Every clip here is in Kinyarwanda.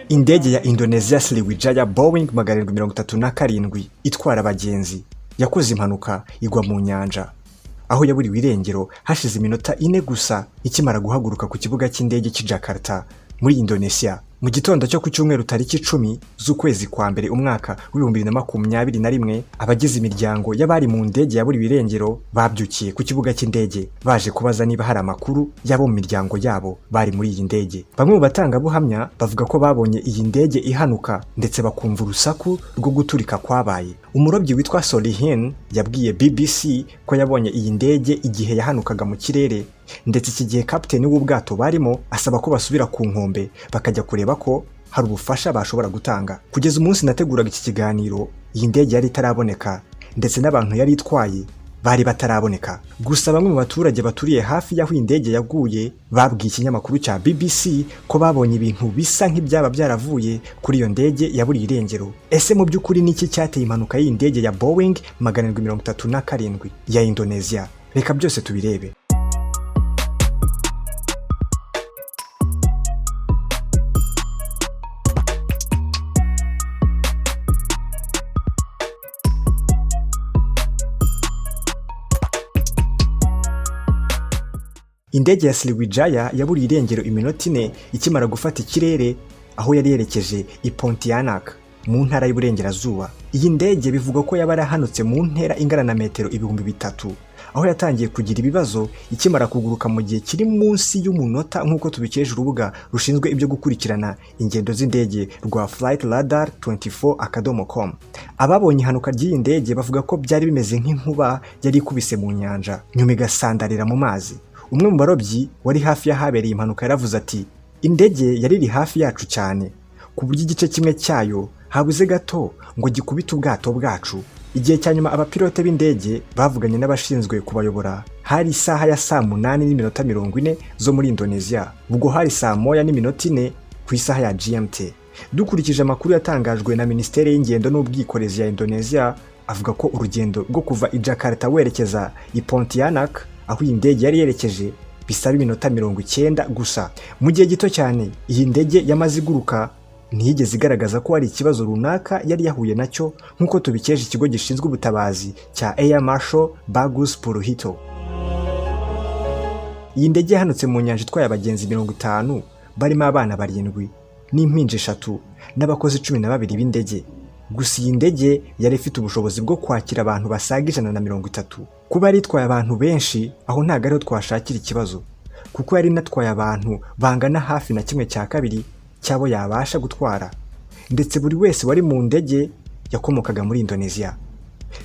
Indege ya Indonesia Sriwijaya Boeing 737 itwara abagenzi yakoze impanuka igwa mu nyanja, aho yaburiwe irengero hashize iminota 4 gusa ikimara guhaguruka ku kibuga cy'indege cy'i Jakarta muri Indonesia mu gitondo cyo ku cyumweru tariki 10 z'ukwezi kwa mbere umwaka wa 2021. Abagize imiryango y'abari mu ndege yaburiwe irengero babyukiye ku kibuga cy'indege baje kubaza niba hari amakuru yabo mu miryango yabo bari muri iyi ndege. Bamwe mu batangabuhamya bavuga ko babonye iyi ndege ihanuka ndetse bakumva urusaku rwo guturika kwabaye. Umurobyi witwa Solihin yabwiye BBC ko yabonye iyi ndege igihe yahanukaga mu kirere, ndetse iki gihe kapiteni w'ubwato barimo asaba ko basubira ku nkombe bakajya kureba ko hari ubufasha bashobora gutanga. Kugeza umunsi nateguraga iki kiganiro iyi ndege yari itaraboneka ndetse n'abantu yari itwaye bari bataraboneka. Gusa bamwe mu baturage baturiye hafi y'aho indege yaguye babwiye ikinyamakuru cya BBC ko babonye ibintu bisa nk'ibyaba byaravuye kuri iyo ndege yaburiye irengero. Ese mu by'ukuri niki cyateye impanuka y'iyi ndege ya Boeing 737 ya Indonesia? Reka byose tubirebe. Indege ya Sriwijaya yaburiye irengero iminota 4 ikimara gufata ikirere aho yari yerekeje i Pontianak mu ntara y'Uburengerazuba. Iyi ndege bivugwa ko yabarahanutse mu ntera ingana na metero 3000, aho yatangiye kugira ibibazo ikimara kuguruka mu gihe kiri munsi y'umunota nk'uko tubikeje urubuga rushinzwe ibyo gukurikirana ingendo z'indege rwa flightradar24.com. Ababonye ihanuka ry'iyi ndege bavuga ko byari bimeze nk'inkuba yari ikubise mu nyanja nyuma igasandarira mu mazi. Umwe mu barobyi wari hafi y'ahabereye impanuka yaravuze ati, indege yari iri hafi yacu cyane ku buryo igice kimwe cyayo habuze gato ngo gikubite ubwato bwacu. Igihe cya nyuma abapilote b'indege bavuganye n'abashinzwe kubayobora hari isaha ya saa 8:40 zo muri Indonesia, ubwo hari saa 1:04 ku isaha ya GMT. Dukurikije amakuru yatangajwe na Minisiteri y'Ingendo n'Ubwikorezi ya Indonesia, avuga ko urugendo rwo kuva i Jakarta werekeza i Pontianak aho iyi ndege yari yerekeje bisaba iminota 90 gusa. Mu gihe gito cyane iyi ndege yamaze iguruka ntiyigeze igaragaza ko hari ikibazo runaka yari yahuye nacyo, nk'uko tubikeje ikigo gishinzwe ubutabazi cya Air Marshal Bagus Purwohito. Iyi ndege yahanutse mu nyanja itwaye abagenzi 50 barimo abana 7 n'impinja 3 n'abakozi 12 b'indege. Gusa iyi ndege yari ifite ubushobozi bwo kwakira abantu basaga 130. Kuba yari itwaye abantu benshi aho ntago ariho twashakira ikibazo, kuko yari inatwaye abantu bangana hafi na 1/2 cyabo yabasha gutwara, ndetse buri wese wari mu ndege yakomokaga muri Indonesia.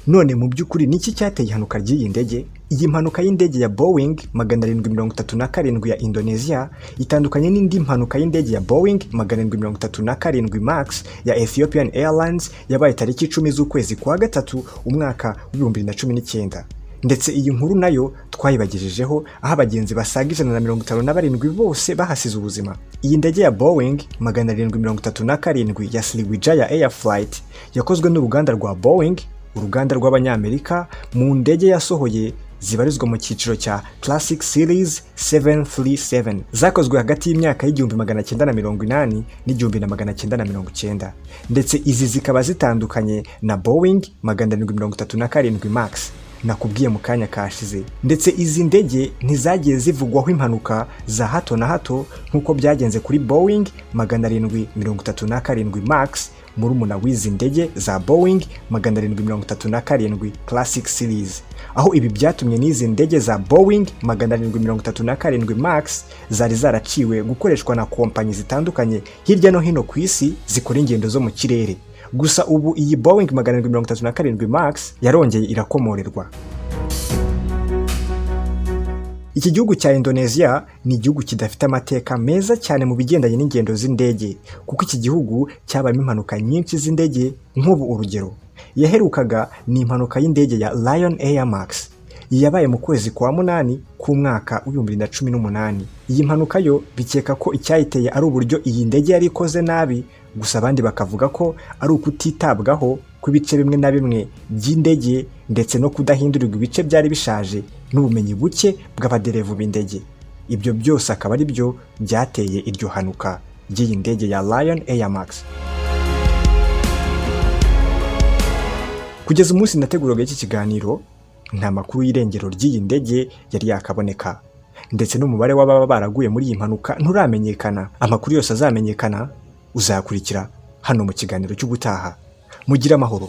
None mu by'ukuri niki cyateye ihanuka ry'iyi ndege? Iyi mpanuka y'indege ya Boeing 737 ya Indonesia itandukanye n'indi mpanuka y'indege ya Boeing 737 Max ya Ethiopian Airlines yabaye tariki 10 z'ukwezi kwa gatatu umwaka wa 2019. Ndetse iyi nkuru nayo twayibagejejeho aho abagenzi basaga 157 bose bahasize ubuzima. Iyi ndege ya Boeing 737 ya Sriwijaya Air Flight yakozwe n'uruganda rwa Boeing, uruganda rw'Abanyamerika, mu ndege yasohoye zibarizwa mu cyiciro cya Classic Series 737 zakozwe hagati y'imyaka y'1980 n'1990, ndetse izi zikaba zitandukanye na Boeing 737 Max nakubwiye mu kanya kashize. Ndetse izi ndege ntizagiye zivugwaho impanuka za hato na hato nk'uko byagenze kuri Boeing 737 Max, murumuna w'izi ndege za Boeing 737 Classic Series, aho ibi byatumye n'izi ndege za Boeing 737 Max zari zaraciwe gukoreshwa na kompanyi zitandukanye hirya no hino ku isi zikora ingendo zo mu kirere. Gusa ubu iyi Boeing 737 Max yarongeye irakomorerwa. Iki gihugu cya Indonesia ni igihugu kidafite amateka meza cyane mu bigendanye n'ingendo z'indege, kuko iki gihugu cyabayemo impanuka nyinshi z'indege. Nk'ubu urugero yaherukaga ni impanuka y'indege ya Lion Air Max yabaye mu kwezi kwa 8 k'umwaka wa 2018. Iyi mpanuka yo bikeka ko icyayiteye ari uburyo iyi ndege yari ikoze nabi, gusa abandi bakavuga ko ari ukutitabwaho ku bice bimwe na bimwe by'indege, ndetse no kudahindurirwa ibice byari bishaje n'ubumenyi buke bw'abaderevu b'indege. Ibyo byose akaba ari byo byateye iryo hanuka ry'iyi ndege ya Lion Air Max. Kugeza umunsi nateguraga iki kiganiro, nta makuru y'irengero ry'iyi ndege yari yakaboneka, ndetse n'umubare w'ababa baraguye muri iyi mpanuka nturamenyekana. Amakuru yose azamenyekana uzakurikira hano mu kiganiro cy'ubutaha. Mugire amahoro.